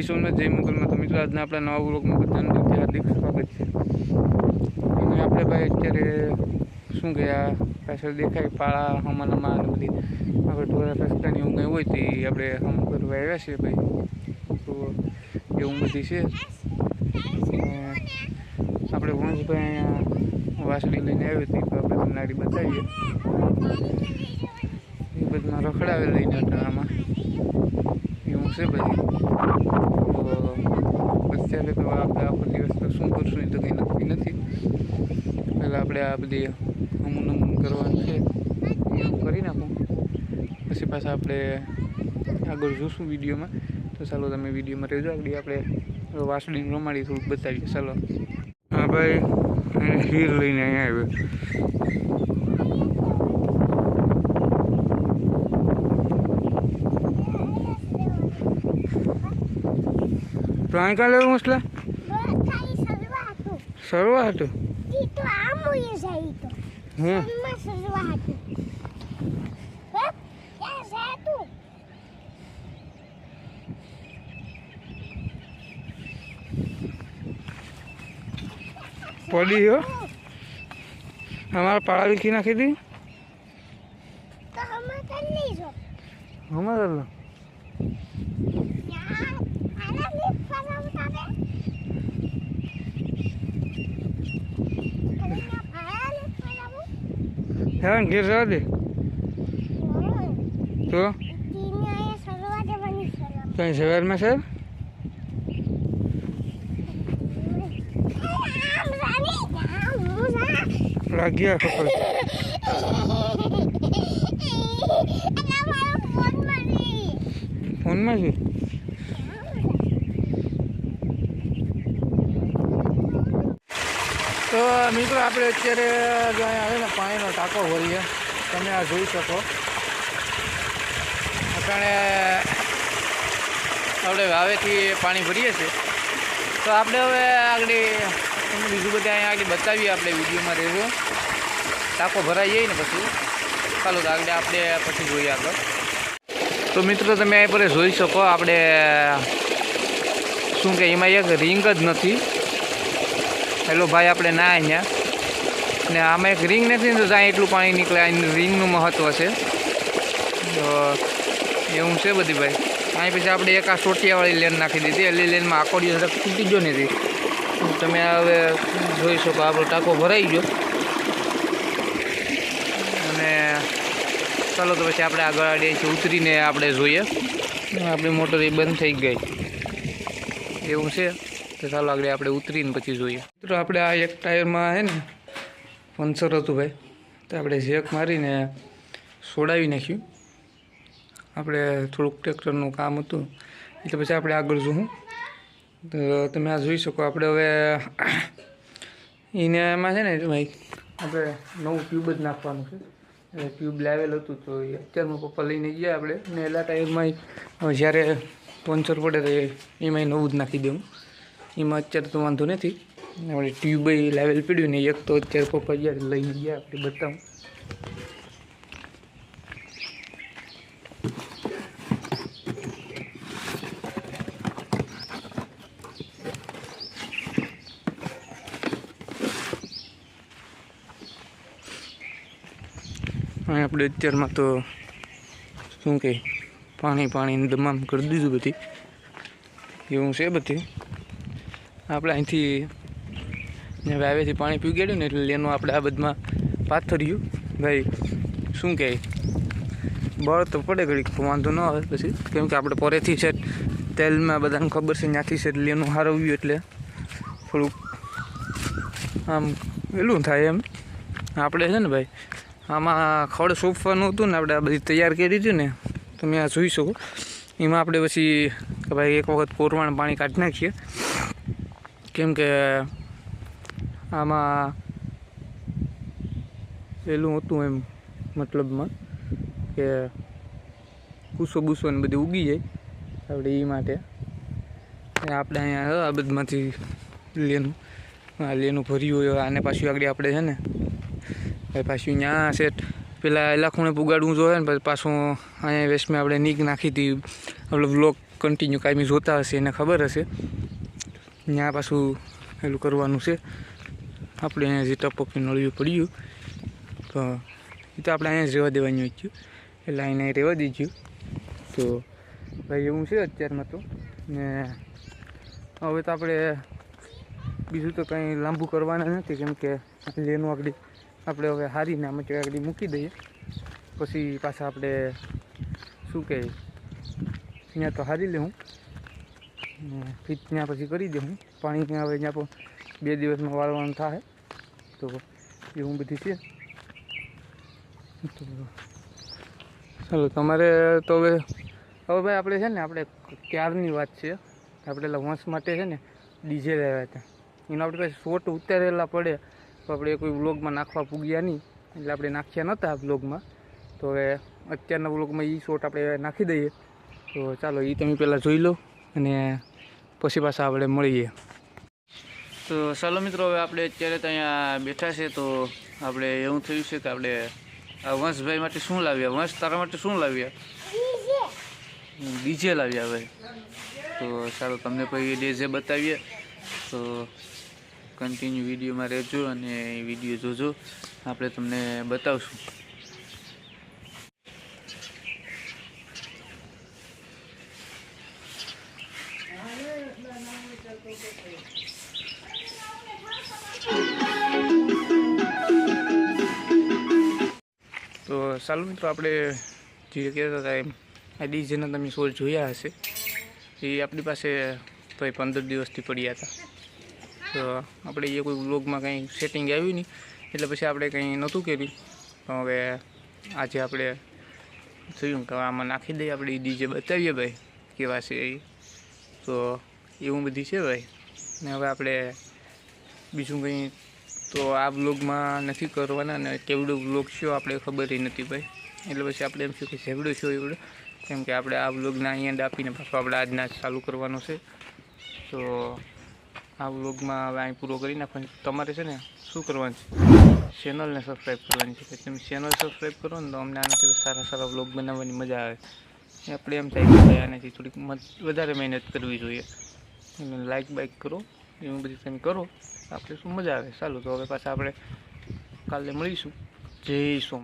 જય સોમનાથ જય મોગલમાં. તો મિત્રો આજના આપણા નવા બ્લોગમાં બધાનું હાર્દિક સ્વાગત છે. અને આપણે ભાઈ અત્યારે શું ગયા પાછળ દેખાય પાળા હમણાં અને બધી આપણે ઢોરા રસ્તાની એવું કંઈ હોય તો આપણે હમ કરવા આવ્યા છીએ ભાઈ. તો એવું બધી છે. આપણે વંશભાઈ અહીંયા વાસળી લઈને આવી હતી તો આપણે તમને આડી બતાવીએ. એ બધામાં રખડાવે લઈને હતા આમાં એવું છે ભાઈ. અત્યારે તો આપણે આખો દિવસ તો શું કરશું એ તો કંઈ નક્કી નથી. પહેલાં આપણે આ બધી અમુન કરવાનું છે એવું કરી નાખું, પછી પાછા આપણે આગળ જોઈશું વિડીયોમાં. તો ચાલો તમે વિડીયોમાં રહેજો. આગળ આપણે વાસળીને રમાડી થોડુંક બતાવીએ. ચાલો. હા ભાઈ, હીર લઈને અહીંયા આવ્યો. પ્રાણ કાલે મસલા સરવા હતું પડી હો. અમારા પાળા વીખી નાખી હતી અમારે હા ઘેર જવા દે તો કઈ સવારમાં સર લાગ્યા ખબર ફોનમાં છે. તો મિત્રો આપણે અત્યારે જો અહીંયા આવે ને પાણીનો ટાંકો ભરીએ. તમે આ જોઈ શકો. અટાણે આપણે વાવેથી પાણી ભરીએ છીએ. તો આપણે હવે આગળ તમને બીજું બધા અહીંયા આગળ બતાવીએ. આપણે વિડીયોમાં રહેજો. ટાંકો ભરાઈ જાય ને પછી ચાલો તો આગળ આપણે પછી જોઈએ આગળ. તો મિત્રો તમે અહીં પર જોઈ શકો. આપણે શું કે એમાં એક રિંગ જ નથી. હેલો ભાઈ, આપણે ના અહીંયા ને આમાં એક રિંગ નથી ને તો ત્યાં એટલું પાણી નીકળે. આ રિંગનું મહત્ત્વ છે. તો એવું છે બધી ભાઈ. અહીં પછી આપણે એક આ સોટિયાવાળી લેન નાખી દીધી. એલી લેનમાં આકોડીઓ જરાક તૂટી ગયો નથી. તમે હવે જોઈ શકો આપણો ટાંકો ભરાઈ ગયો. અને ચાલો તો પછી આપણે આગળ આડીએ ઉતરીને આપણે જોઈએ. આપણી મોટર એ બંધ થઈ ગઈ એવું છે. તો ચાલો આગળ આપણે ઉતરીને પછી જોઈએ. મિત્રો આપણે આ એક ટાયરમાં છે ને પંચર હતું ભાઈ, તો આપણે જેક મારીને સોડાવી નાખ્યું. આપણે થોડુંક ટ્રેક્ટરનું કામ હતું એટલે પછી આપણે આગળ જોઉં. તો તમે આ જોઈ શકો. આપણે હવે એને એમાં છે ને ભાઈ આપણે નવું ટ્યુબ જ નાખવાનું છે. ટ્યુબ લાવેલ હતું તો એ અત્યારમાં પપ્પા લઈને ગયા આપણે. ને એટલા ટાયરમાં જ્યારે પંચર પડે તો એમાંય નવું જ નાખી દેવું. એમાં અત્યારે તો વાંધો નથી. આપણે ટ્યુબ લાવેલ પીડ્યું ને એક તો અત્યારે પપ્પા જ્યારે લઈને ગયા આપણે બતાવું. આપણે અત્યારમાં તો શું કહે પાણીને દમામ કરી દીધું બધી એવું છે બધી. આપણે અહીંથી વાવેથી પાણી પી ગયું ને એટલે એનું આપણે આ બધામાં પાથર્યું ભાઈ. શું કહે બળ તો પડે ઘડીક વાંધો ન આવે પછી, કેમ કે આપણે પરેથી છે તેલમાં બધાને ખબર છે ત્યાંથી છે એટલે એનું હારવ્યું એટલે થોડુંક આમ એલું થાય એમ. આપણે છે ને ભાઈ આમાં ખડ સોંપવાનું હતું ને આપણે આ બધી તૈયાર કરી હતી ને તમે આ જોઈ શકો. એમાં આપણે પછી કે ભાઈ એક વખત કોરવાણ પાણી કાઢી નાખીએ, કેમ કે આમાં પેલું હતું એમ મતલબમાં કે કૂસો બૂસો ને બધી ઉગી જાય આપણે એ માટે. આપણે અહીંયા આ બધમાંથી લેનું ભર્યું હોય. આને પાછું આગળ આપણે છે ને ભાઈ પાછું ત્યાં સેટ પેલા એલા ખૂણે પુગાડવું જોઈએ ને પછી પાછું અહીંયા વેસ્ટમાં આપણે નીક નાખી હતી આપણે બ્લોક કન્ટિન્યુ કાયમી જોતા હશે એને ખબર હશે ત્યાં પાછું પેલું કરવાનું છે આપણે અહીંયા જે ટપકનું નળિયું પડ્યું તો એ તો આપણે અહીંયા જ રહેવા દેવાનું હતું એટલે અહીંયા રહેવા દીધું તો ભાઈ એવું છે અત્યારમાં તો ને હવે તો આપણે બીજું તો કંઈ લાંબુ કરવાના નથી કેમ કે લેનું આગળ આપણે હવે હારીને આમ આગળ મૂકી દઈએ પછી પાછા આપણે શું કહે ત્યાં તો હારી લેવું ફીટ ત્યાં પછી કરી દઉં પાણી ત્યાં હવે ત્યાં પણ 2 દિવસમાં વાળવાનું થાય તો એવું બધું છે તો ચાલો તમારે તો હવે ભાઈ આપણે છે ને આપણે ક્યારની વાત છે આપણે વંશ માટે છે ને ડીજે લાવ્યા હતા એના આપણી પાસે શોટ ઉતારેલા પડે તો આપણે કોઈ વ્લોગમાં નાખવા પૂગ્યા નહીં એટલે આપણે નાખ્યા નહોતા વ્લોગમાં તો હવે અત્યારના વ્લોગમાં એ શોટ આપણે નાખી દઈએ તો ચાલો એ તમે પહેલાં જોઈ લો અને પછી પાછા આપણે મળીએ તો ચાલો મિત્રો હવે આપણે અત્યારે તો અહીંયા બેઠા છે તો આપણે એવું થયું છે કે આપણે આ વંશભાઈ માટે શું લાવ્યા વંશ તારા માટે શું લાવ્યા ડીજે લાવ્યા ભાઈ તો ચાલો તમને પછી ડીજે બતાવીએ તો કન્ટિન્યુ વિડીયોમાં રહેજો અને વિડીયો જોજો આપણે તમને બતાવશું તો ચાલો મિત્રો આપણે જે કહેતા હતા એમ આ ડીજેના તમે શો જોયા હશે એ આપણી પાસે તો 15 દિવસથી પડ્યા હતા તો આપણે એ કોઈ વ્લોગમાં કંઈ સેટિંગ આવ્યું નહીં એટલે પછી આપણે કંઈ નહોતું કર્યું તો હવે આજે આપણે થયું કે આમાં નાખી દઈએ આપણે ડીજે બતાવીએ ભાઈ કેવા છે એ તો એવું બધી છે ભાઈ ને હવે આપણે બીજું કંઈ તો આ વ્લોગમાં નથી કરવાના ને કેવડો વ્લોગ છે આપણે ખબર નથી ભાઈ એટલે પછી આપણે એમ શું કે જેવડો છો એવડો કેમ કે આપણે આ વ્લોગના અહીંયા આપીને પાછો આપણે આજના ચાલુ કરવાનો છે તો આ વ્લોગમાં હવે અહીં પૂરો કરી નાખવાનો તમારે છે ને શું કરવાનું છે ચેનલને સબસ્ક્રાઈબ કરવાની છે તમે ચેનલ સબસ્ક્રાઈબ કરો ને તો અમને આનાથી સારા વ્લોગ બનાવવાની મજા આવે આપણે એમ થાય કે આનાથી થોડીક વધારે મહેનત કરવી જોઈએ લાઈક બાઈક કરો એવું બધું તમે કરો આપણે શું મજા આવે ચાલો તો હવે પાછા આપણે કાલે મળીશું જય સોમ